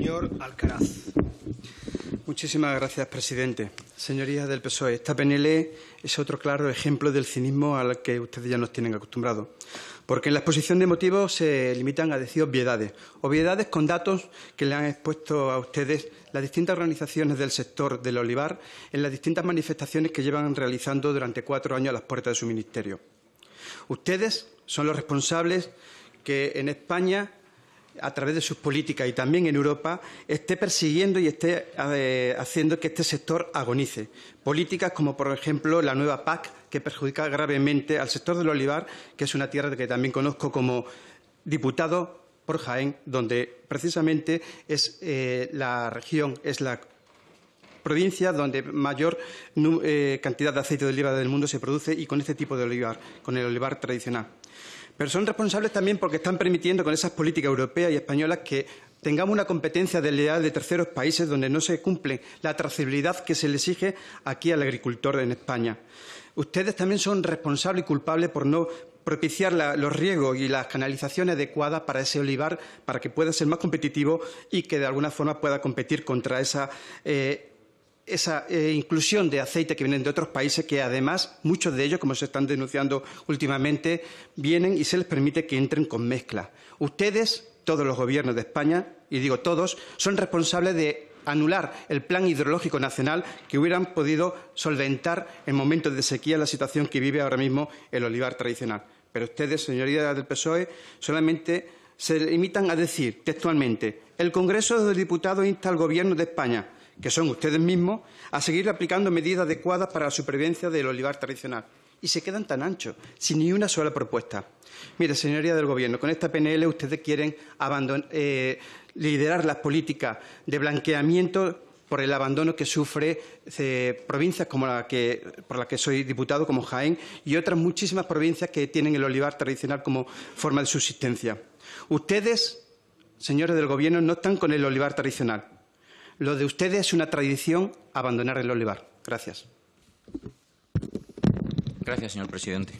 Señor Alcaraz. Muchísimas gracias, presidente. Señorías del PSOE, esta PNL es otro claro ejemplo del cinismo al que ustedes ya nos tienen acostumbrados. Porque en la exposición de motivos se limitan a decir obviedades con datos que le han expuesto a ustedes las distintas organizaciones del sector del olivar en las distintas manifestaciones que llevan realizando durante 4 años a las puertas de su ministerio. Ustedes son los responsables que en España, a través de sus políticas y también en Europa, esté persiguiendo y esté haciendo que este sector agonice. Políticas como, por ejemplo, la nueva PAC, que perjudica gravemente al sector del olivar, que es una tierra que también conozco como diputado por Jaén, donde precisamente es la región, es la provincia donde mayor cantidad de aceite de oliva del mundo se produce y con este tipo de olivar, con el olivar tradicional. Pero son responsables también porque están permitiendo con esas políticas europeas y españolas que tengamos una competencia desleal de terceros países donde no se cumple la trazabilidad que se le exige aquí al agricultor en España. Ustedes también son responsables y culpables por no propiciar los riegos y las canalizaciones adecuadas para ese olivar, para que pueda ser más competitivo y que de alguna forma pueda competir contra esa inclusión de aceite que vienen de otros países que, además, muchos de ellos, como se están denunciando últimamente, vienen y se les permite que entren con mezcla. Ustedes, todos los gobiernos de España, y digo todos, son responsables de anular el Plan Hidrológico Nacional que hubieran podido solventar en momentos de sequía la situación que vive ahora mismo el olivar tradicional. Pero ustedes, señorías del PSOE, solamente se limitan a decir textualmente: el Congreso de los Diputados insta al Gobierno de España, que son ustedes mismos, a seguir aplicando medidas adecuadas para la supervivencia del olivar tradicional. Y se quedan tan anchos, sin ni una sola propuesta. Mire, señoría del Gobierno, con esta PNL ustedes quieren liderar las políticas de blanqueamiento por el abandono que sufre provincias como por la que soy diputado, como Jaén, y otras muchísimas provincias que tienen el olivar tradicional como forma de subsistencia. Ustedes, señores del Gobierno, no están con el olivar tradicional. Lo de ustedes es una tradición abandonar el olivar. Gracias. Gracias, señor presidente.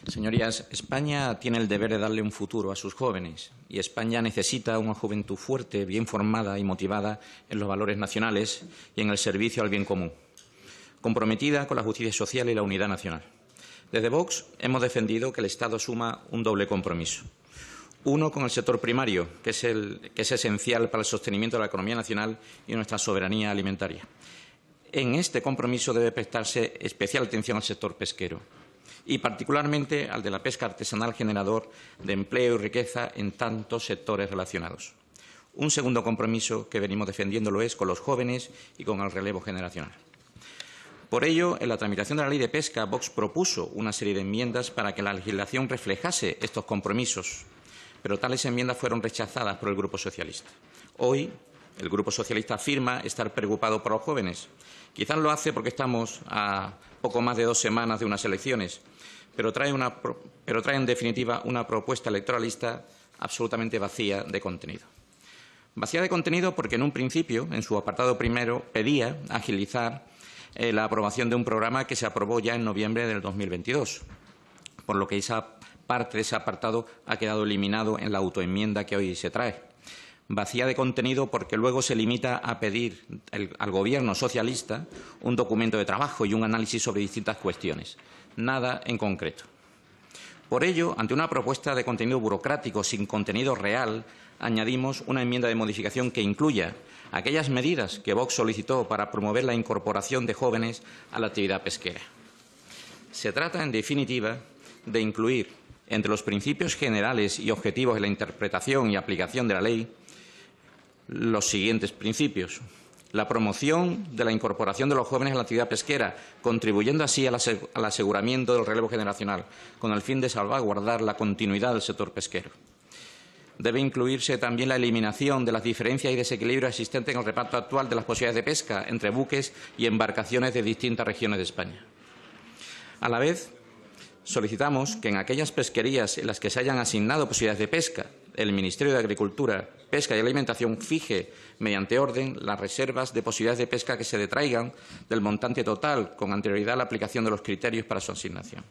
Señorías, España tiene el deber de darle un futuro a sus jóvenes y España necesita una juventud fuerte, bien formada y motivada en los valores nacionales y en el servicio al bien común, comprometida con la justicia social y la unidad nacional. Desde Vox hemos defendido que el Estado asuma un doble compromiso. Uno con el sector primario, que es esencial para el sostenimiento de la economía nacional y nuestra soberanía alimentaria. En este compromiso debe prestarse especial atención al sector pesquero y particularmente al de la pesca artesanal, generador de empleo y riqueza en tantos sectores relacionados. Un segundo compromiso que venimos defendiendo lo es con los jóvenes y con el relevo generacional. Por ello, en la tramitación de la Ley de Pesca, Vox propuso una serie de enmiendas para que la legislación reflejase estos compromisos, pero tales enmiendas fueron rechazadas por el Grupo Socialista. Hoy, el Grupo Socialista afirma estar preocupado por los jóvenes. Quizás lo hace porque estamos a poco más de 2 semanas de unas elecciones, pero trae en definitiva una propuesta electoralista absolutamente vacía de contenido. Vacía de contenido porque en un principio, en su apartado primero, pedía agilizar la aprobación de un programa que se aprobó ya en noviembre del 2022, por lo que esa parte de ese apartado ha quedado eliminado en la autoenmienda que hoy se trae. Vacía de contenido porque luego se limita a pedir al Gobierno socialista un documento de trabajo y un análisis sobre distintas cuestiones. Nada en concreto. Por ello, ante una propuesta de contenido burocrático sin contenido real, añadimos una enmienda de modificación que incluya aquellas medidas que Vox solicitó para promover la incorporación de jóvenes a la actividad pesquera. Se trata, en definitiva, de incluir entre los principios generales y objetivos de la interpretación y aplicación de la ley los siguientes principios: la promoción de la incorporación de los jóvenes a la actividad pesquera, contribuyendo así al aseguramiento del relevo generacional, con el fin de salvaguardar la continuidad del sector pesquero. Debe incluirse también la eliminación de las diferencias y desequilibrios existentes en el reparto actual de las posibilidades de pesca entre buques y embarcaciones de distintas regiones de España. A la vez, solicitamos que en aquellas pesquerías en las que se hayan asignado posibilidades de pesca, el Ministerio de Agricultura, Pesca y Alimentación fije, mediante orden, las reservas de posibilidades de pesca que se detraigan del montante total con anterioridad a la aplicación de los criterios para su asignación.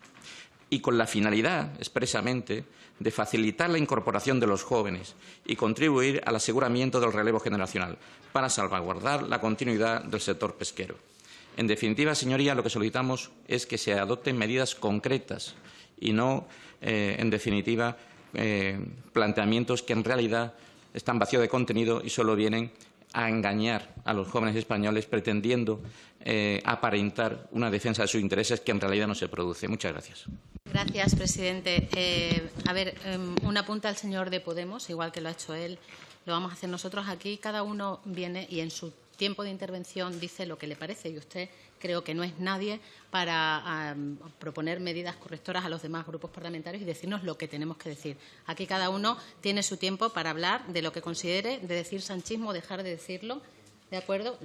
y con la finalidad, expresamente, de facilitar la incorporación de los jóvenes y contribuir al aseguramiento del relevo generacional para salvaguardar la continuidad del sector pesquero. En definitiva, señoría, lo que solicitamos es que se adopten medidas concretas y no, en definitiva, planteamientos que en realidad están vacíos de contenido y solo vienen a engañar a los jóvenes españoles pretendiendo aparentar una defensa de sus intereses que en realidad no se produce. Muchas gracias. Gracias, presidente. Un apunte al señor de Podemos, igual que lo ha hecho él, lo vamos a hacer nosotros aquí. Cada uno viene y en su tiempo de intervención dice lo que le parece y usted creo que no es nadie para proponer medidas correctoras a los demás grupos parlamentarios y decirnos lo que tenemos que decir. Aquí cada uno tiene su tiempo para hablar de lo que considere, de decir sanchismo o dejar de decirlo. ¿De acuerdo?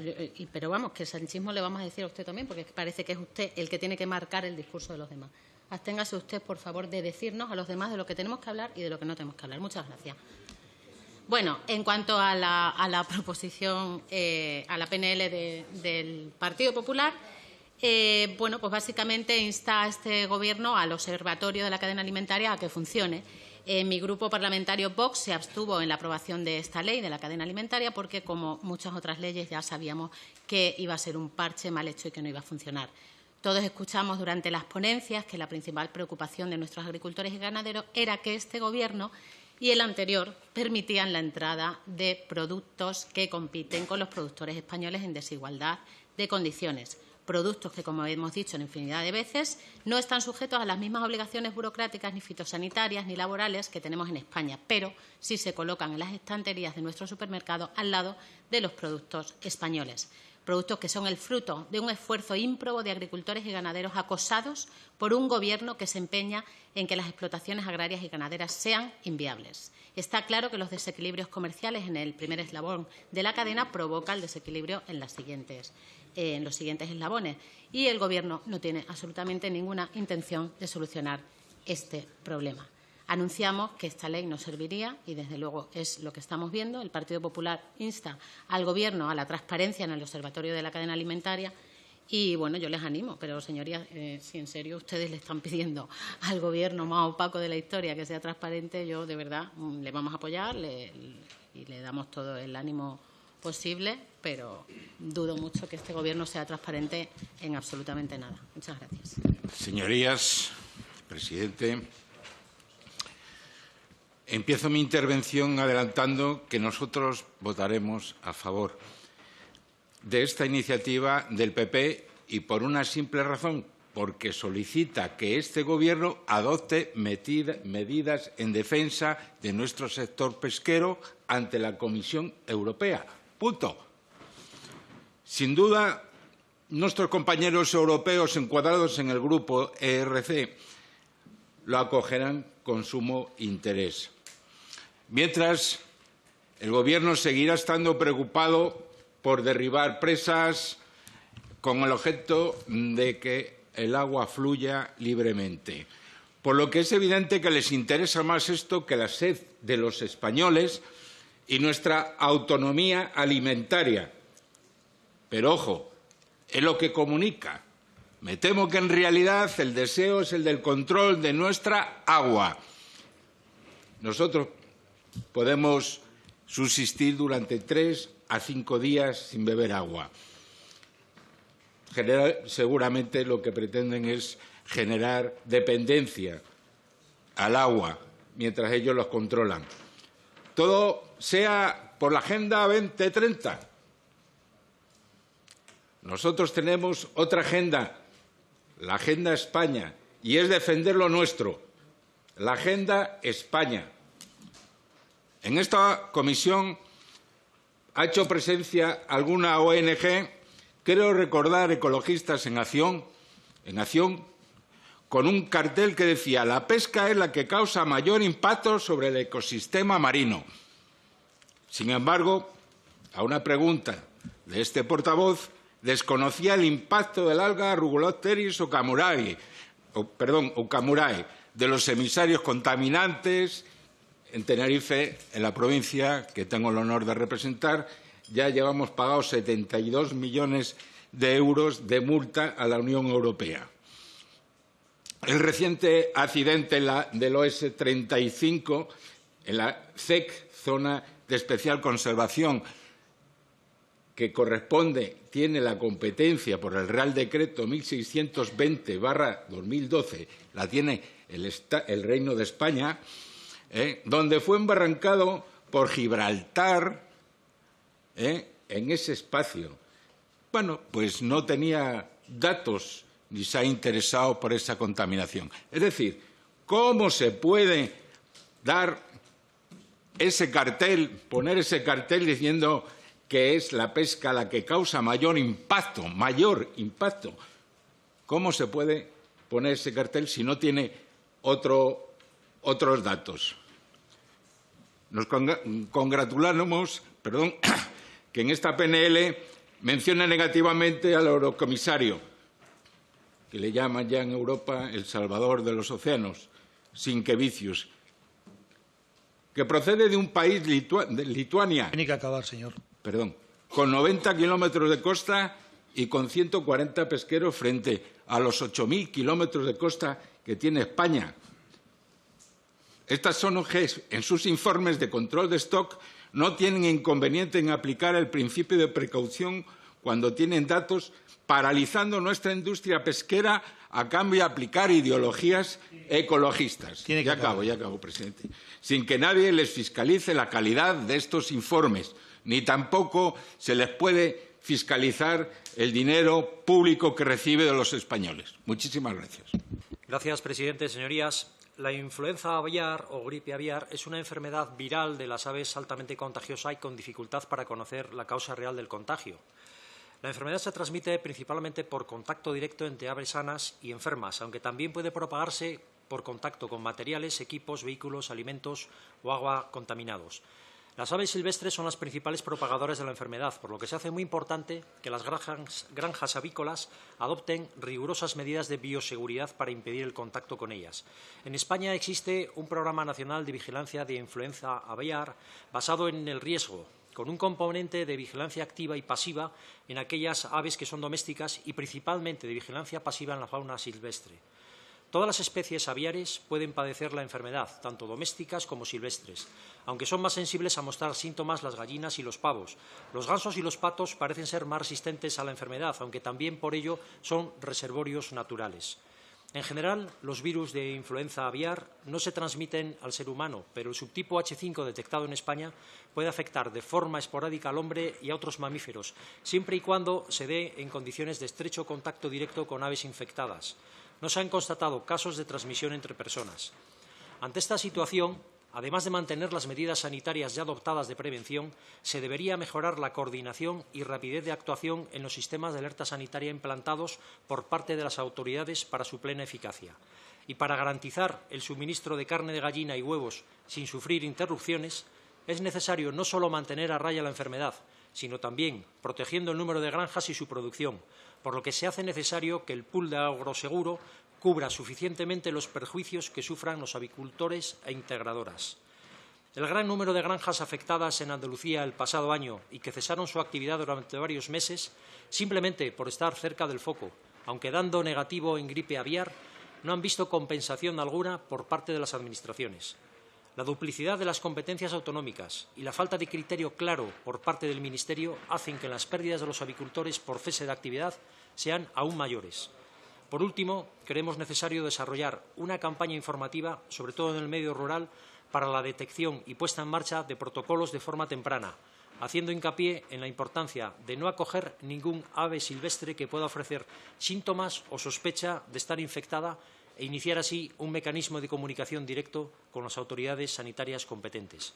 Pero vamos, que el sanchismo le vamos a decir a usted también, porque parece que es usted el que tiene que marcar el discurso de los demás. Absténgase usted, por favor, de decirnos a los demás de lo que tenemos que hablar y de lo que no tenemos que hablar. Muchas gracias. Bueno, en cuanto a la proposición, a la PNL del Partido Popular, bueno, pues básicamente insta a este Gobierno, al Observatorio de la Cadena Alimentaria, a que funcione. Mi grupo parlamentario Vox se abstuvo en la aprobación de esta ley de la cadena alimentaria porque, como muchas otras leyes, ya sabíamos que iba a ser un parche mal hecho y que no iba a funcionar. Todos escuchamos durante las ponencias que la principal preocupación de nuestros agricultores y ganaderos era que este Gobierno y el anterior permitían la entrada de productos que compiten con los productores españoles en desigualdad de condiciones. Productos que, como hemos dicho en infinidad de veces, no están sujetos a las mismas obligaciones burocráticas, ni fitosanitarias, ni laborales que tenemos en España, pero sí se colocan en las estanterías de nuestros supermercados al lado de los productos españoles. Productos que son el fruto de un esfuerzo ímprobo de agricultores y ganaderos acosados por un Gobierno que se empeña en que las explotaciones agrarias y ganaderas sean inviables. Está claro que los desequilibrios comerciales en el primer eslabón de la cadena provocan el desequilibrio en los siguientes eslabones y el Gobierno no tiene absolutamente ninguna intención de solucionar este problema. Anunciamos que esta ley no serviría y, desde luego, es lo que estamos viendo. El Partido Popular insta al Gobierno a la transparencia en el Observatorio de la Cadena Alimentaria y, bueno, yo les animo, pero, señorías, si en serio ustedes le están pidiendo al Gobierno más opaco de la historia que sea transparente, yo, de verdad, le vamos a apoyar y le damos todo el ánimo posible, pero dudo mucho que este Gobierno sea transparente en absolutamente nada. Muchas gracias. Señorías, presidente, empiezo mi intervención adelantando que nosotros votaremos a favor de esta iniciativa del PP y por una simple razón, porque solicita que este Gobierno adopte medidas en defensa de nuestro sector pesquero ante la Comisión Europea. Punto. Sin duda, nuestros compañeros europeos encuadrados en el grupo ERC lo acogerán con sumo interés. Mientras, el Gobierno seguirá estando preocupado por derribar presas con el objeto de que el agua fluya libremente. Por lo que es evidente que les interesa más esto que la sed de los españoles y nuestra autonomía alimentaria. Pero, ojo, es lo que comunica. Me temo que en realidad el deseo es el del control de nuestra agua. Nosotros podemos subsistir durante 3 a 5 días sin beber agua. Seguramente lo que pretenden es generar dependencia al agua mientras ellos los controlan. Todo sea por la Agenda 2030. Nosotros tenemos otra agenda, la Agenda España, y es defender lo nuestro, la Agenda España. En esta comisión ha hecho presencia alguna ONG, creo recordar Ecologistas en Acción, con un cartel que decía: la pesca es la que causa mayor impacto sobre el ecosistema marino. Sin embargo, a una pregunta de este portavoz, desconocía el impacto del alga Rugulopteris okamurae, de los emisarios contaminantes. En Tenerife, en la provincia que tengo el honor de representar, ya llevamos pagados 72 millones de euros de multa a la Unión Europea. el reciente accidente del OS-35 en la ZEC, Zona de Especial Conservación, que tiene la competencia por el Real Decreto 1620/2012, la tiene el Reino de España, donde fue embarrancado por Gibraltar en ese espacio. Bueno, pues no tenía datos ni se ha interesado por esa contaminación. Es decir, ¿cómo se puede dar ese cartel, poner ese cartel diciendo que es la pesca la que causa mayor impacto? ¿Cómo se puede poner ese cartel si no tiene otros datos? Nos congratulamos, que en esta PNL menciona negativamente al eurocomisario, que le llaman ya en Europa el salvador de los océanos, Sinkevicius, que procede de un país, Lituania. Tiene que acabar, señor. Perdón, con 90 kilómetros de costa y con 140 pesqueros frente a los 8.000 kilómetros de costa que tiene España. Estas ONGs, en sus informes de control de stock, no tienen inconveniente en aplicar el principio de precaución cuando tienen datos, paralizando nuestra industria pesquera a cambio de aplicar ideologías ecologistas. Ya acabo, presidente. Sin que nadie les fiscalice la calidad de estos informes, ni tampoco se les puede fiscalizar el dinero público que recibe de los españoles. Muchísimas gracias. Gracias, presidente. Señorías, la influenza aviar o gripe aviar es una enfermedad viral de las aves altamente contagiosa y con dificultad para conocer la causa real del contagio. La enfermedad se transmite principalmente por contacto directo entre aves sanas y enfermas, aunque también puede propagarse por contacto con materiales, equipos, vehículos, alimentos o agua contaminados. Las aves silvestres son las principales propagadoras de la enfermedad, por lo que se hace muy importante que las granjas avícolas adopten rigurosas medidas de bioseguridad para impedir el contacto con ellas. En España existe un programa nacional de vigilancia de influenza aviar basado en el riesgo, con un componente de vigilancia activa y pasiva en aquellas aves que son domésticas y principalmente de vigilancia pasiva en la fauna silvestre. Todas las especies aviares pueden padecer la enfermedad, tanto domésticas como silvestres, aunque son más sensibles a mostrar síntomas las gallinas y los pavos. Los gansos y los patos parecen ser más resistentes a la enfermedad, aunque también por ello son reservorios naturales. En general, los virus de influenza aviar no se transmiten al ser humano, pero el subtipo H5 detectado en España puede afectar de forma esporádica al hombre y a otros mamíferos, siempre y cuando se dé en condiciones de estrecho contacto directo con aves infectadas. No se han constatado casos de transmisión entre personas. Ante esta situación, además de mantener las medidas sanitarias ya adoptadas de prevención, se debería mejorar la coordinación y rapidez de actuación en los sistemas de alerta sanitaria implantados por parte de las autoridades para su plena eficacia. Y para garantizar el suministro de carne de gallina y huevos sin sufrir interrupciones, es necesario no solo mantener a raya la enfermedad, sino también protegiendo el número de granjas y su producción, por lo que se hace necesario que el pool de agroseguro cubra suficientemente los perjuicios que sufran los avicultores e integradoras. El gran número de granjas afectadas en Andalucía el pasado año y que cesaron su actividad durante varios meses, simplemente por estar cerca del foco, aunque dando negativo en gripe aviar, no han visto compensación alguna por parte de las administraciones. La duplicidad de las competencias autonómicas y la falta de criterio claro por parte del Ministerio hacen que las pérdidas de los avicultores por cese de actividad sean aún mayores. Por último, creemos necesario desarrollar una campaña informativa, sobre todo en el medio rural, para la detección y puesta en marcha de protocolos de forma temprana, haciendo hincapié en la importancia de no acoger ningún ave silvestre que pueda ofrecer síntomas o sospecha de estar infectada e iniciar así un mecanismo de comunicación directo con las autoridades sanitarias competentes.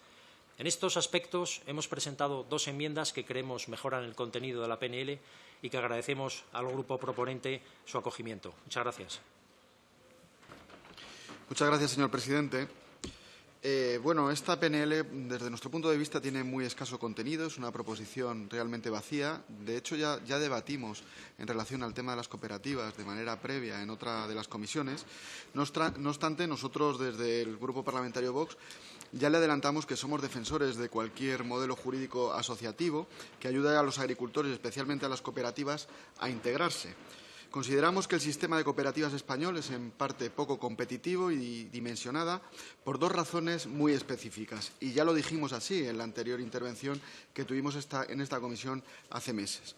En estos aspectos hemos presentado 2 enmiendas que creemos mejoran el contenido de la PNL y que agradecemos al grupo proponente su acogimiento. Muchas gracias. Muchas gracias, señor presidente. Esta PNL, desde nuestro punto de vista, tiene muy escaso contenido, es una proposición realmente vacía. De hecho, ya debatimos en relación al tema de las cooperativas de manera previa en otra de las comisiones. No obstante, nosotros, desde el Grupo Parlamentario Vox, ya le adelantamos que somos defensores de cualquier modelo jurídico asociativo que ayude a los agricultores, especialmente a las cooperativas, a integrarse. Consideramos que el sistema de cooperativas español es en parte poco competitivo y dimensionada por dos razones muy específicas. Y ya lo dijimos así en la anterior intervención que tuvimos en esta comisión hace meses.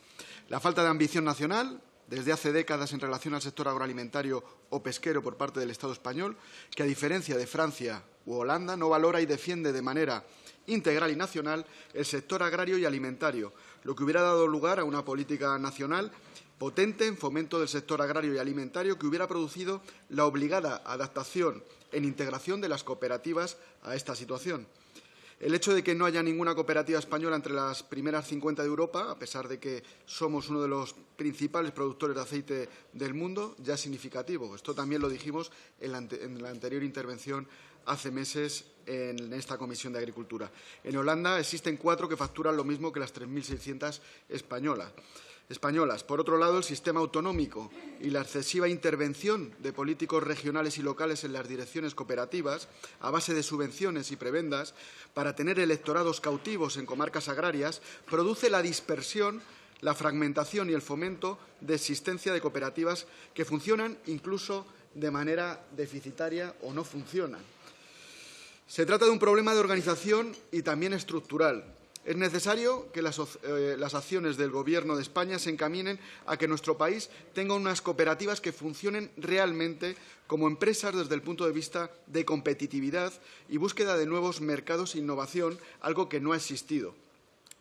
La falta de ambición nacional, desde hace décadas en relación al sector agroalimentario o pesquero por parte del Estado español, que a diferencia de Francia u Holanda no valora y defiende de manera integral y nacional el sector agrario y alimentario, lo que hubiera dado lugar a una política nacional potente en fomento del sector agrario y alimentario que hubiera producido la obligada adaptación en integración de las cooperativas a esta situación. El hecho de que no haya ninguna cooperativa española entre las primeras 50 de Europa, a pesar de que somos uno de los principales productores de aceite del mundo, ya es significativo. Esto también lo dijimos en la anterior intervención hace meses en esta Comisión de Agricultura. En Holanda existen 4 que facturan lo mismo que las 3.600 españolas. Por otro lado, el sistema autonómico y la excesiva intervención de políticos regionales y locales en las direcciones cooperativas, a base de subvenciones y prebendas, para tener electorados cautivos en comarcas agrarias, produce la dispersión, la fragmentación y el fomento de existencia de cooperativas que funcionan incluso de manera deficitaria o no funcionan. Se trata de un problema de organización y también estructural. Es necesario que las acciones del Gobierno de España se encaminen a que nuestro país tenga unas cooperativas que funcionen realmente como empresas desde el punto de vista de competitividad y búsqueda de nuevos mercados e innovación, algo que no ha existido.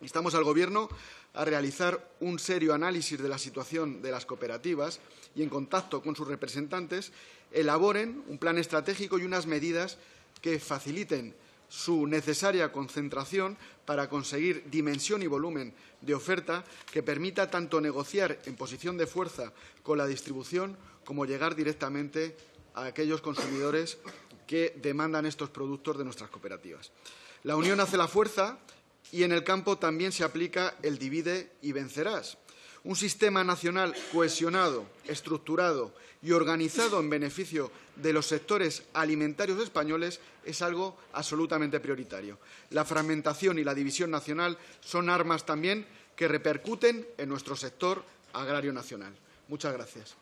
Instamos al Gobierno a realizar un serio análisis de la situación de las cooperativas y, en contacto con sus representantes, elaboren un plan estratégico y unas medidas que faciliten su necesaria concentración para conseguir dimensión y volumen de oferta que permita tanto negociar en posición de fuerza con la distribución como llegar directamente a aquellos consumidores que demandan estos productos de nuestras cooperativas. La unión hace la fuerza y en el campo también se aplica el divide y vencerás. Un sistema nacional cohesionado, estructurado y organizado en beneficio de los sectores alimentarios españoles es algo absolutamente prioritario. La fragmentación y la división nacional son armas también que repercuten en nuestro sector agrario nacional. Muchas gracias.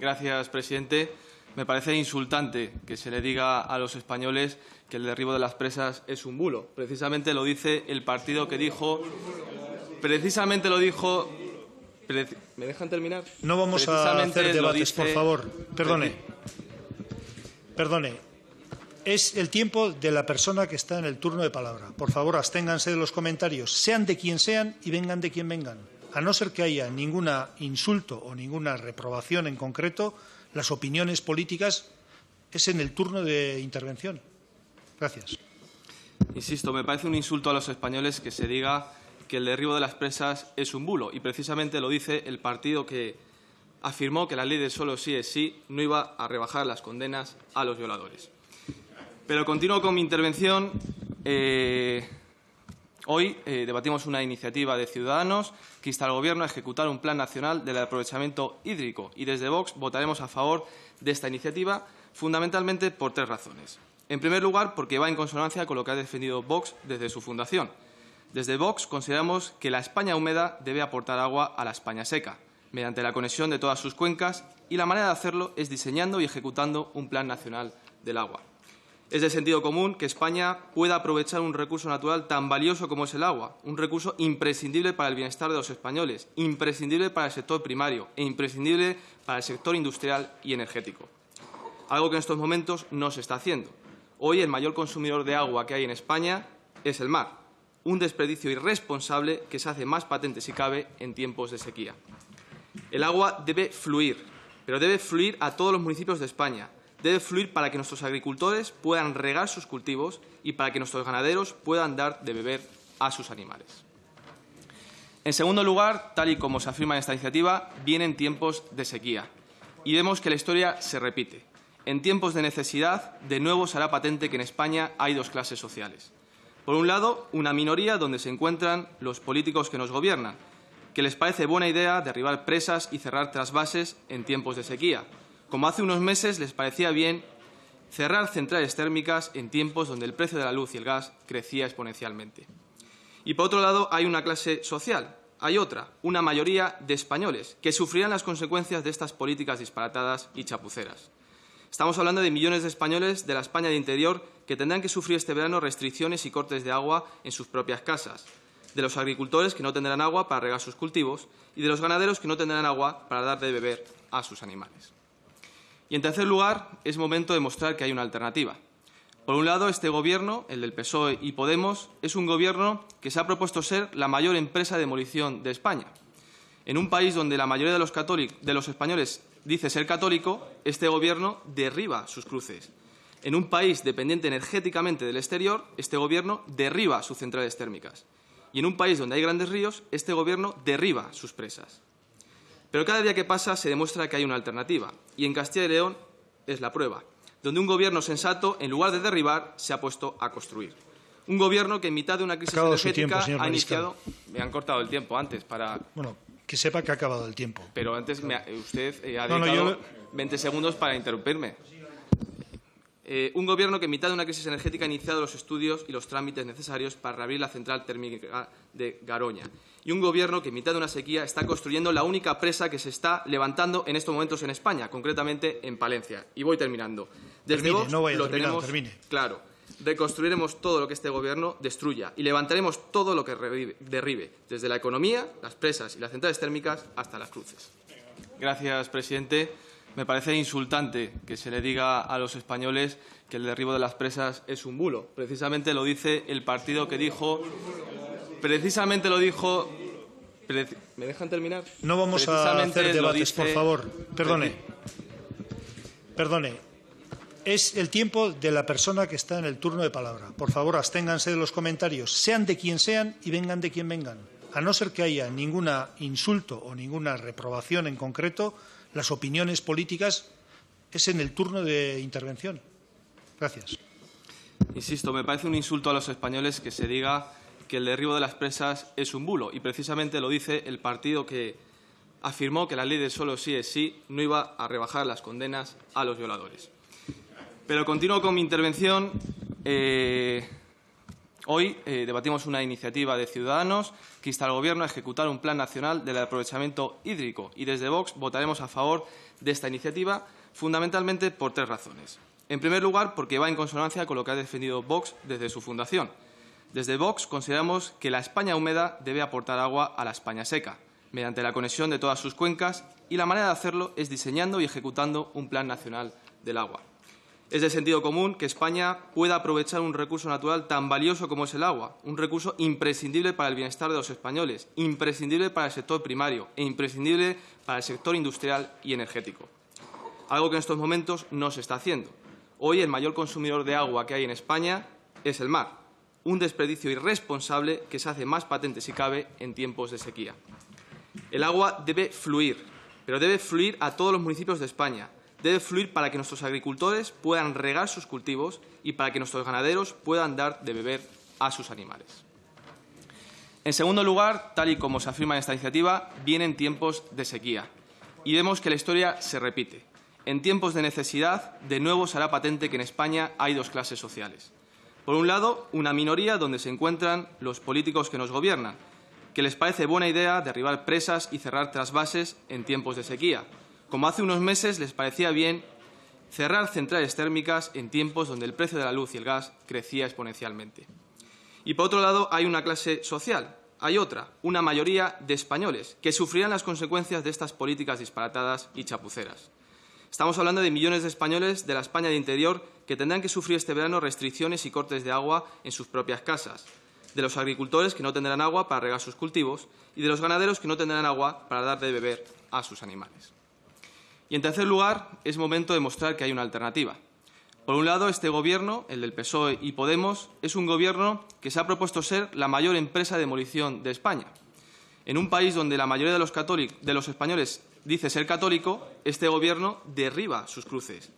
Gracias, presidente. Me parece insultante que se le diga a los españoles que el derribo de las presas es un bulo. Precisamente lo dice el partido que dijo... Precisamente lo dijo... ¿Me dejan terminar? No vamos a hacer debates, por favor. Perdone. Es el tiempo de la persona que está en el turno de palabra. Por favor, absténganse de los comentarios, sean de quien sean y vengan de quien vengan. A no ser que haya ningún insulto o ninguna reprobación en concreto, las opiniones políticas es en el turno de intervención. Gracias. Insisto, me parece un insulto a los españoles que se diga que el derribo de las presas es un bulo, y precisamente lo dice el partido que afirmó que la ley de solo sí es sí no iba a rebajar las condenas a los violadores. Pero continúo con mi intervención. Hoy debatimos una iniciativa de Ciudadanos que insta al Gobierno a ejecutar un plan nacional del aprovechamiento hídrico, y desde Vox votaremos a favor de esta iniciativa fundamentalmente por 3 razones. En primer lugar, porque va en consonancia con lo que ha defendido Vox desde su fundación. Desde Vox consideramos que la España húmeda debe aportar agua a la España seca, mediante la conexión de todas sus cuencas, y la manera de hacerlo es diseñando y ejecutando un Plan Nacional del Agua. Es de sentido común que España pueda aprovechar un recurso natural tan valioso como es el agua, un recurso imprescindible para el bienestar de los españoles, imprescindible para el sector primario e imprescindible para el sector industrial y energético. Algo que en estos momentos no se está haciendo. Hoy el mayor consumidor de agua que hay en España es el mar. Un desperdicio irresponsable que se hace más patente si cabe en tiempos de sequía. El agua debe fluir, pero debe fluir a todos los municipios de España. Debe fluir para que nuestros agricultores puedan regar sus cultivos y para que nuestros ganaderos puedan dar de beber a sus animales. En segundo lugar, tal y como se afirma en esta iniciativa, vienen tiempos de sequía. Y vemos que la historia se repite. En tiempos de necesidad, de nuevo se hará patente que en España hay 2 clases sociales. Por un lado, una minoría donde se encuentran los políticos que nos gobiernan, que les parece buena idea derribar presas y cerrar trasvases en tiempos de sequía, como hace unos meses les parecía bien cerrar centrales térmicas en tiempos donde el precio de la luz y el gas crecía exponencialmente. Y por otro lado, hay una clase social, Hay otra, una mayoría de españoles que sufrirán las consecuencias de estas políticas disparatadas y chapuceras. Estamos hablando de millones de españoles de la España de interior que tendrán que sufrir este verano restricciones y cortes de agua en sus propias casas, de los agricultores que no tendrán agua para regar sus cultivos y de los ganaderos que no tendrán agua para dar de beber a sus animales. Y, en tercer lugar, es momento de mostrar que hay una alternativa. Por un lado, este Gobierno, el del PSOE y Podemos, es un Gobierno que se ha propuesto ser la mayor empresa de demolición de España. En un país donde la mayoría de los españoles dice ser católico, este Gobierno derriba sus cruces. En un país dependiente energéticamente del exterior, este Gobierno derriba sus centrales térmicas. Y en un país donde hay grandes ríos, este Gobierno derriba sus presas. Pero cada día que pasa se demuestra que hay una alternativa. Y en Castilla y León es la prueba, donde un Gobierno sensato, en lugar de derribar, se ha puesto a construir. Un Gobierno que en mitad de una crisis energética ha iniciado... Me han cortado el tiempo antes para... Bueno, que sepa que ha acabado el tiempo. Pero antes usted ha dedicado 20 segundos para interrumpirme. Un Gobierno que en mitad de una crisis energética ha iniciado los estudios y los trámites necesarios para reabrir la central térmica de Garoña. Y un Gobierno que en mitad de una sequía está construyendo la única presa que se está levantando en estos momentos en España, concretamente en Palencia. Y voy terminando. Desde Vox lo tenemos claro. Reconstruiremos todo lo que este Gobierno destruya y levantaremos todo lo que derribe, desde la economía, las presas y las centrales térmicas hasta las cruces. Gracias, presidente. Me parece insultante que se le diga a los españoles que el derribo de las presas es un bulo. Precisamente lo dice el partido que dijo... Precisamente lo dijo... ¿Me dejan terminar? No vamos a hacer debates, por favor. Perdone. Es el tiempo de la persona que está en el turno de palabra. Por favor, absténganse de los comentarios, sean de quien sean y vengan de quien vengan. A no ser que haya ningún insulto o ninguna reprobación en concreto, las opiniones políticas es en el turno de intervención. Gracias. Insisto, me parece un insulto a los españoles que se diga que el derribo de las presas es un bulo. Y precisamente lo dice el partido que afirmó que la ley de solo sí es sí no iba a rebajar las condenas a los violadores. Pero continúo con mi intervención. Hoy debatimos una iniciativa de Ciudadanos que insta al Gobierno a ejecutar un plan nacional del aprovechamiento hídrico y desde Vox votaremos a favor de esta iniciativa fundamentalmente por tres razones. En primer lugar, porque va en consonancia con lo que ha defendido Vox desde su fundación. Desde Vox consideramos que la España húmeda debe aportar agua a la España seca, mediante la conexión de todas sus cuencas, y la manera de hacerlo es diseñando y ejecutando un plan nacional del agua. Es de sentido común que España pueda aprovechar un recurso natural tan valioso como es el agua, un recurso imprescindible para el bienestar de los españoles, imprescindible para el sector primario e imprescindible para el sector industrial y energético. Algo que en estos momentos no se está haciendo. Hoy el mayor consumidor de agua que hay en España es el mar, un desperdicio irresponsable que se hace más patente si cabe en tiempos de sequía. El agua debe fluir, pero debe fluir a todos los municipios de España. Debe fluir para que nuestros agricultores puedan regar sus cultivos y para que nuestros ganaderos puedan dar de beber a sus animales. En segundo lugar, tal y como se afirma en esta iniciativa, vienen tiempos de sequía. Y vemos que la historia se repite. En tiempos de necesidad, de nuevo se hará patente que en España hay dos clases sociales. Por un lado, una minoría donde se encuentran los políticos que nos gobiernan, que les parece buena idea derribar presas y cerrar trasvases en tiempos de sequía, como hace unos meses les parecía bien cerrar centrales térmicas en tiempos donde el precio de la luz y el gas crecía exponencialmente. Y por otro lado, hay una clase social, hay otra, una mayoría de españoles que sufrirán las consecuencias de estas políticas disparatadas y chapuceras. Estamos hablando de millones de españoles de la España de interior que tendrán que sufrir este verano restricciones y cortes de agua en sus propias casas, de los agricultores que no tendrán agua para regar sus cultivos y de los ganaderos que no tendrán agua para dar de beber a sus animales. Y, en tercer lugar, es momento de mostrar que hay una alternativa. Por un lado, este Gobierno, el del PSOE y Podemos, es un Gobierno que se ha propuesto ser la mayor empresa de demolición de España. En un país donde la mayoría de los españoles dice ser católico, este Gobierno derriba sus cruces.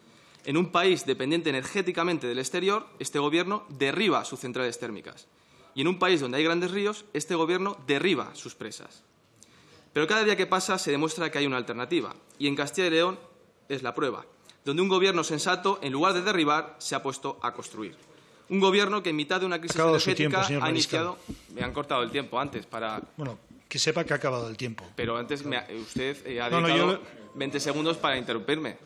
En un país dependiente energéticamente del exterior, este Gobierno derriba sus centrales térmicas. Y en un país donde hay grandes ríos, este Gobierno derriba sus presas. Pero cada día que pasa se demuestra que hay una alternativa. Y en Castilla y León es la prueba, donde un Gobierno sensato, en lugar de derribar, se ha puesto a construir. Un Gobierno que en mitad de una crisis energética ha iniciado... Me han cortado el tiempo antes para... Bueno, que sepa que ha acabado el tiempo. Pero antes usted ha dedicado 20 segundos para interrumpirme.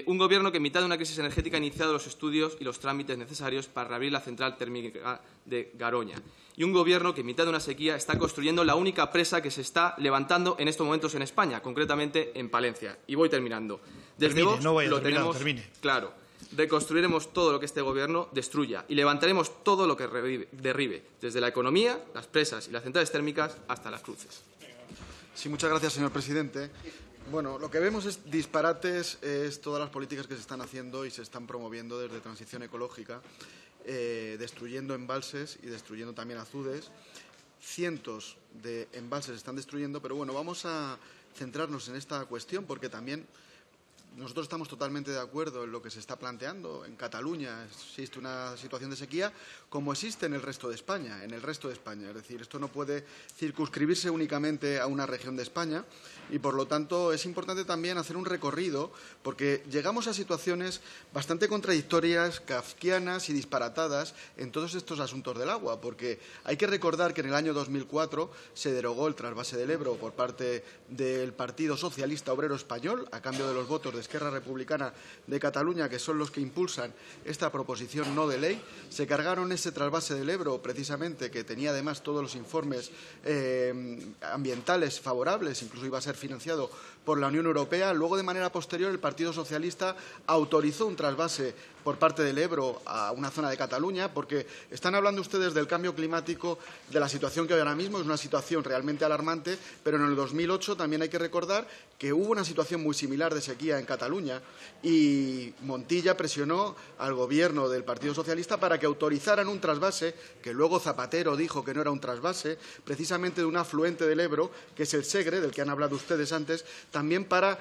Un Gobierno que en mitad de una crisis energética ha iniciado los estudios y los trámites necesarios para reabrir la central térmica de Garoña. Y un Gobierno que en mitad de una sequía está construyendo la única presa que se está levantando en estos momentos en España, concretamente en Palencia. Y voy terminando. Desde Vox lo tenemos claro. Reconstruiremos todo lo que este Gobierno destruya y levantaremos todo lo que derribe, desde la economía, las presas y las centrales térmicas hasta las cruces. Sí, muchas gracias, señor presidente. Bueno, lo que vemos es disparates, es todas las políticas que se están haciendo y se están promoviendo desde Transición Ecológica, destruyendo embalses y destruyendo también azudes. Cientos de embalses se están destruyendo, pero bueno, vamos a centrarnos en esta cuestión porque también nosotros estamos totalmente de acuerdo en lo que se está planteando. En Cataluña existe una situación de sequía como existe en el resto de España, Es decir, esto no puede circunscribirse únicamente a una región de España y, por lo tanto, es importante también hacer un recorrido porque llegamos a situaciones bastante contradictorias, kafkianas y disparatadas en todos estos asuntos del agua, porque hay que recordar que en el año 2004 se derogó el trasvase del Ebro por parte del Partido Socialista Obrero Español a cambio de los votos de Esquerra Republicana de Cataluña, que son los que impulsan esta proposición no de ley. Se cargaron ese trasvase del Ebro, precisamente, que tenía además todos los informes ambientales favorables, incluso iba a ser financiado por la Unión Europea. Luego, de manera posterior, el Partido Socialista autorizó un trasvase por parte del Ebro a una zona de Cataluña, porque están hablando ustedes del cambio climático, de la situación que hay ahora mismo, es una situación realmente alarmante, pero en el 2008 también hay que recordar que hubo una situación muy similar de sequía en Cataluña y Montilla presionó al Gobierno del Partido Socialista para que autorizaran un trasvase, que luego Zapatero dijo que no era un trasvase, precisamente de un afluente del Ebro, que es el Segre, del que han hablado ustedes antes, también para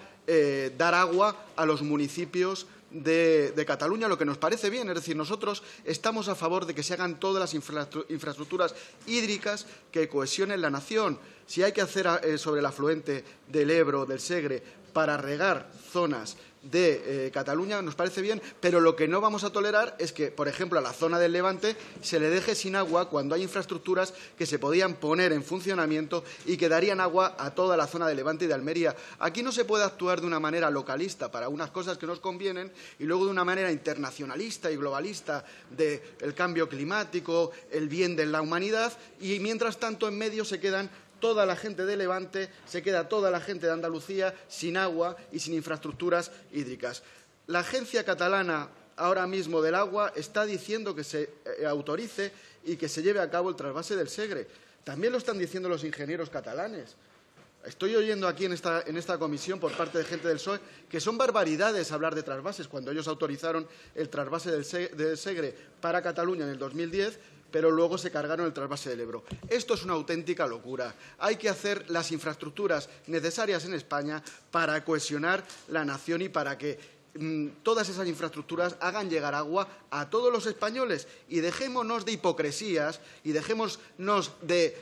dar agua a los municipios de Cataluña, lo que nos parece bien. Es decir, nosotros estamos a favor de que se hagan todas las infraestructuras hídricas que cohesionen la nación. Si hay que hacer sobre el afluente del Ebro, del Segre, para regar zonas de Cataluña, nos parece bien, pero lo que no vamos a tolerar es que, por ejemplo, a la zona del Levante se le deje sin agua cuando hay infraestructuras que se podían poner en funcionamiento y que darían agua a toda la zona de Levante y de Almería. Aquí no se puede actuar de una manera localista para unas cosas que nos convienen y luego de una manera internacionalista y globalista del cambio climático, el bien de la humanidad, y mientras tanto en medio se quedan toda la gente de Levante, se queda toda la gente de Andalucía sin agua y sin infraestructuras hídricas. La Agencia Catalana ahora mismo del Agua está diciendo que se autorice y que se lleve a cabo el trasvase del Segre. También lo están diciendo los ingenieros catalanes. Estoy oyendo aquí en esta comisión por parte de gente del PSOE que son barbaridades hablar de trasvases cuando ellos autorizaron el trasvase del Segre para Cataluña en el 2010, pero luego se cargaron el trasvase del Ebro. Esto es una auténtica locura. Hay que hacer las infraestructuras necesarias en España para cohesionar la nación y para que todas esas infraestructuras hagan llegar agua a todos los españoles. Y dejémonos de hipocresías y dejémonos de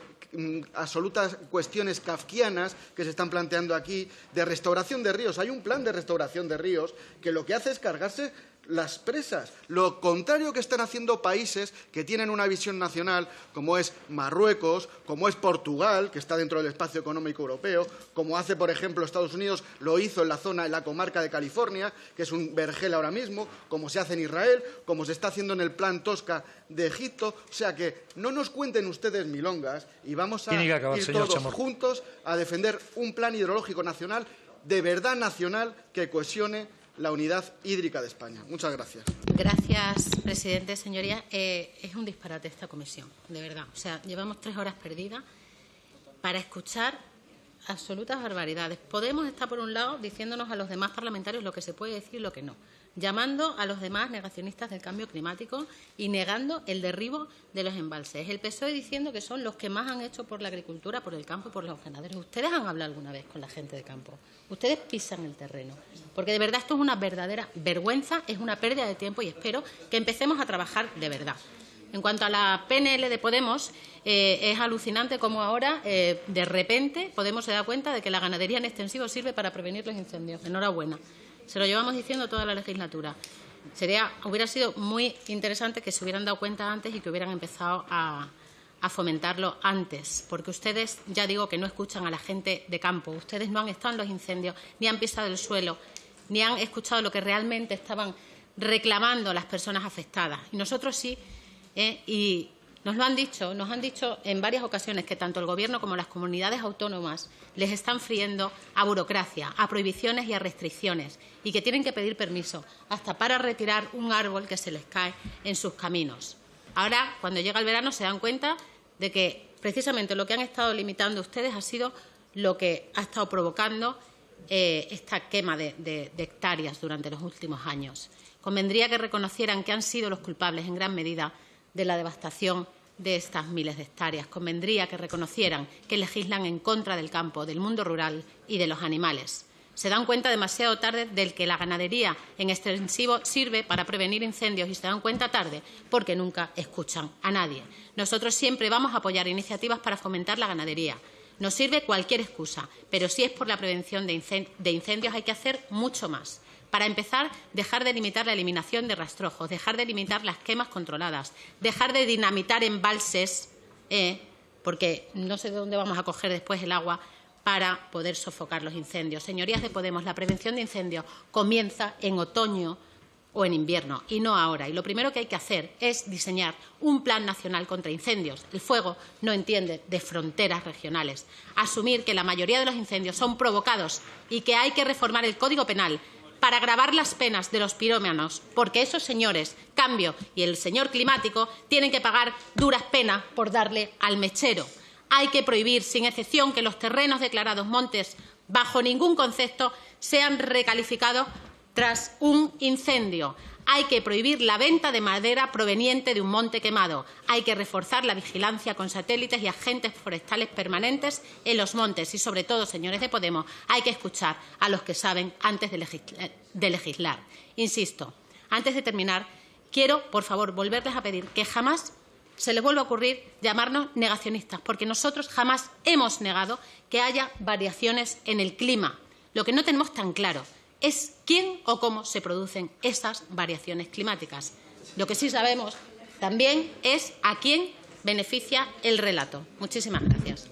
absolutas cuestiones kafkianas que se están planteando aquí de restauración de ríos. Hay un plan de restauración de ríos que lo que hace es cargarse las presas, lo contrario que están haciendo países que tienen una visión nacional, como es Marruecos, como es Portugal, que está dentro del espacio económico europeo, como hace, por ejemplo, Estados Unidos, lo hizo en la comarca de California, que es un vergel ahora mismo, como se hace en Israel, como se está haciendo en el plan Tosca de Egipto. O sea que no nos cuenten ustedes milongas y vamos a ir todos juntos a defender un plan hidrológico nacional, de verdad nacional, que cohesione la unidad hídrica de España. Muchas gracias. Gracias, presidente. Señorías, es un disparate esta comisión, de verdad. O sea, llevamos 3 horas perdidas para escuchar absolutas barbaridades. Podemos estar, por un lado, diciéndonos a los demás parlamentarios lo que se puede decir y lo que no, llamando a los demás negacionistas del cambio climático y negando el derribo de los embalses. El PSOE diciendo que son los que más han hecho por la agricultura, por el campo y por los ganaderos. ¿Ustedes han hablado alguna vez con la gente de campo? Ustedes pisan el terreno. Porque de verdad esto es una verdadera vergüenza, es una pérdida de tiempo y espero que empecemos a trabajar de verdad. En cuanto a la PNL de Podemos, es alucinante cómo ahora, de repente, Podemos se da cuenta de que la ganadería en extensivo sirve para prevenir los incendios. Enhorabuena. Se lo llevamos diciendo toda la legislatura. Hubiera sido muy interesante que se hubieran dado cuenta antes y que hubieran empezado a a fomentarlo antes, porque ustedes, ya digo, que no escuchan a la gente de campo. Ustedes no han estado en los incendios, ni han pisado el suelo, ni han escuchado lo que realmente estaban reclamando las personas afectadas. Y nosotros sí, y nos han dicho en varias ocasiones que tanto el Gobierno como las comunidades autónomas les están friendo a burocracia, a prohibiciones y a restricciones, y que tienen que pedir permiso hasta para retirar un árbol que se les cae en sus caminos. Ahora, cuando llega el verano, se dan cuenta de que precisamente lo que han estado limitando ustedes ha sido lo que ha estado provocando esta quema de hectáreas durante los últimos años. Convendría que reconocieran que han sido los culpables en gran medida de la devastación de estas miles de hectáreas. Convendría que reconocieran que legislan en contra del campo, del mundo rural y de los animales. Se dan cuenta demasiado tarde del que la ganadería en extensivo sirve para prevenir incendios y se dan cuenta tarde porque nunca escuchan a nadie. Nosotros siempre vamos a apoyar iniciativas para fomentar la ganadería. Nos sirve cualquier excusa, pero si es por la prevención de incendios hay que hacer mucho más. Para empezar, dejar de limitar la eliminación de rastrojos, dejar de limitar las quemas controladas, dejar de dinamitar embalses, porque no sé de dónde vamos a coger después el agua para poder sofocar los incendios. Señorías de Podemos, la prevención de incendios comienza en otoño o en invierno y no ahora. Y lo primero que hay que hacer es diseñar un plan nacional contra incendios. El fuego no entiende de fronteras regionales. Asumir que la mayoría de los incendios son provocados y que hay que reformar el Código Penal para agravar las penas de los pirómanos, porque esos señores, Cambio y el señor climático, tienen que pagar duras penas por darle al mechero. Hay que prohibir, sin excepción, que los terrenos declarados montes, bajo ningún concepto, sean recalificados tras un incendio. Hay que prohibir la venta de madera proveniente de un monte quemado. Hay que reforzar la vigilancia con satélites y agentes forestales permanentes en los montes. Y, sobre todo, señores de Podemos, hay que escuchar a los que saben antes de legislar. Insisto, antes de terminar, quiero, por favor, volverles a pedir que jamás se les vuelva a ocurrir llamarnos negacionistas, porque nosotros jamás hemos negado que haya variaciones en el clima. Lo que no tenemos tan claro es quién o cómo se producen esas variaciones climáticas. Lo que sí sabemos también es a quién beneficia el relato. Muchísimas gracias.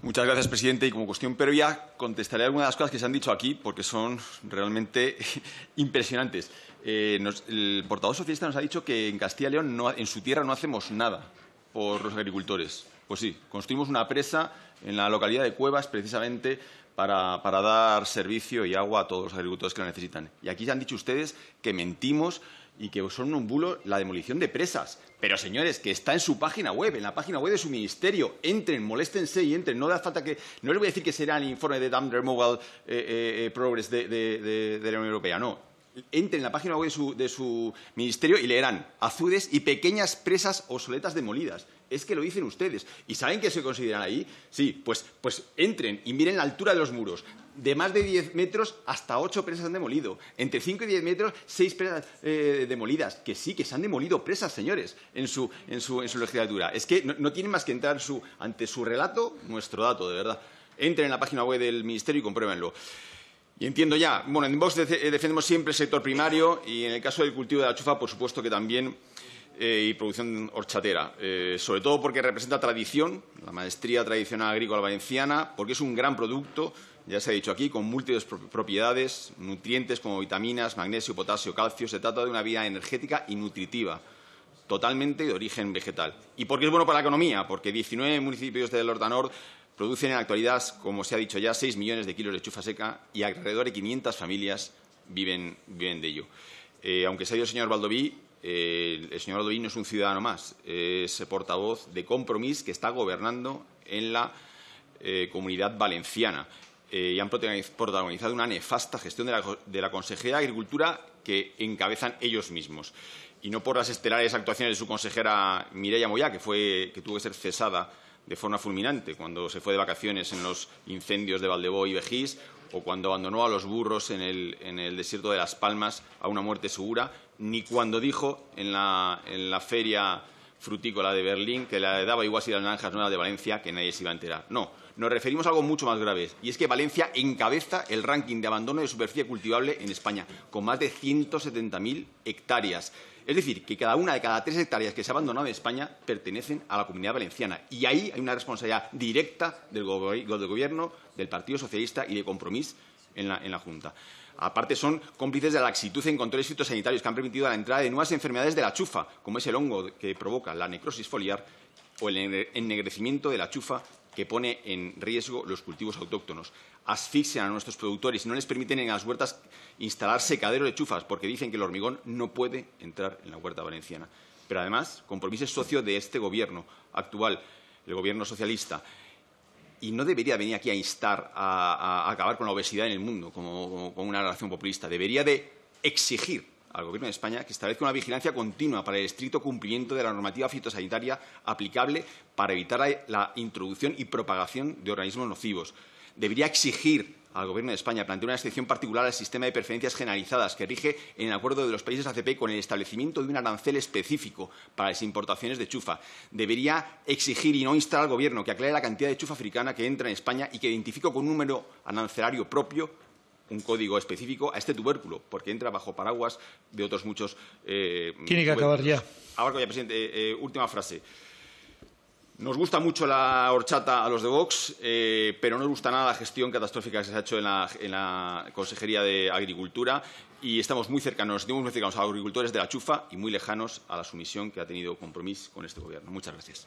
Muchas gracias, presidente. Y como cuestión previa, contestaré algunas de las cosas que se han dicho aquí, porque son realmente impresionantes. El portavoz socialista nos ha dicho que en Castilla y León, en su tierra, no hacemos nada por los agricultores. Pues sí, construimos una presa en la localidad de Cuevas, precisamente, para dar servicio y agua a todos los agricultores que lo necesitan. Y aquí han dicho ustedes que mentimos y que son un bulo la demolición de presas. Pero, señores, que está en su página web, en la página web de su ministerio. Entren, moléstense y entren. No da falta que... No les voy a decir que será el informe de Dam Removal Progress de la Unión Europea, no. Entren en la página web de su ministerio y leerán azudes y pequeñas presas obsoletas demolidas. Es que lo dicen ustedes. ¿Y saben qué se consideran ahí? Sí, pues entren y miren la altura de los muros. De más de 10 metros hasta 8 presas han demolido. Entre 5 y 10 metros, 6 presas demolidas. Que sí, que se han demolido presas, señores, en su legislatura. Es que no tienen más que entrar ante su relato, nuestro dato, de verdad. Entren en la página web del ministerio y compruébenlo. Y entiendo ya, bueno, en Vox defendemos siempre el sector primario y en el caso del cultivo de la chufa, por supuesto que también, y producción horchatera, sobre todo porque representa tradición, la maestría tradicional agrícola valenciana, porque es un gran producto, ya se ha dicho aquí, con múltiples propiedades, nutrientes como vitaminas, magnesio, potasio, calcio. Se trata de una vía energética y nutritiva, totalmente de origen vegetal. ¿Y por qué es bueno para la economía? Porque 19 municipios del Hortanor producen en la actualidad, como se ha dicho ya, 6 millones de kilos de chufa seca y alrededor de 500 familias viven de ello. Aunque se ha ido el señor Baldoví, no es un ciudadano más, es portavoz de Compromís, que está gobernando en la Comunidad Valenciana. Y han protagonizado una nefasta gestión de la Consejería de Agricultura que encabezan ellos mismos. Y no por las estelares actuaciones de su consejera Mireia Moyá, que tuvo que ser cesada de forma fulminante cuando se fue de vacaciones en los incendios de Valdebó y Vejís, o cuando abandonó a los burros en el desierto de Las Palmas a una muerte segura, ni cuando dijo en la feria frutícola de Berlín que le daba igual si las naranjas no eran de Valencia, que nadie se iba a enterar. No, nos referimos a algo mucho más grave, y es que Valencia encabeza el ranking de abandono de superficie cultivable en España, con más de 170.000 hectáreas. Es decir, que cada una de cada 3 hectáreas que se ha abandonado en España pertenecen a la Comunidad Valenciana. Y ahí hay una responsabilidad directa del Gobierno, del Partido Socialista y de Compromís en la Junta. Aparte, son cómplices de la laxitud en controles fitosanitarios que han permitido la entrada de nuevas enfermedades de la chufa, como es el hongo que provoca la necrosis foliar o el ennegrecimiento de la chufa, que pone en riesgo los cultivos autóctonos. Asfixian a nuestros productores y no les permiten en las huertas instalar secaderos de chufas, porque dicen que el hormigón no puede entrar en la huerta valenciana. Pero además, Compromís es socio de este Gobierno actual, el Gobierno socialista, y no debería venir aquí a instar a acabar con la obesidad en el mundo, como una relación populista. Debería de exigir al Gobierno de España que establezca una vigilancia continua para el estricto cumplimiento de la normativa fitosanitaria aplicable para evitar la introducción y propagación de organismos nocivos. Debería exigir al Gobierno de España plantear una excepción particular al sistema de preferencias generalizadas que rige en el acuerdo de los países ACP con el establecimiento de un arancel específico para las importaciones de chufa. Debería exigir y no instar al Gobierno que aclare la cantidad de chufa africana que entra en España y que identifique con un número arancelario propio, un código específico, a este tubérculo, porque entra bajo paraguas de otros muchos Tiene que acabar ya. Ahora, presidente, última frase. Nos gusta mucho la horchata a los de Vox, pero no nos gusta nada la gestión catastrófica que se ha hecho en la Consejería de Agricultura y estamos muy cercanos a los agricultores de la chufa y muy lejanos a la sumisión que ha tenido Compromís con este Gobierno. Muchas gracias.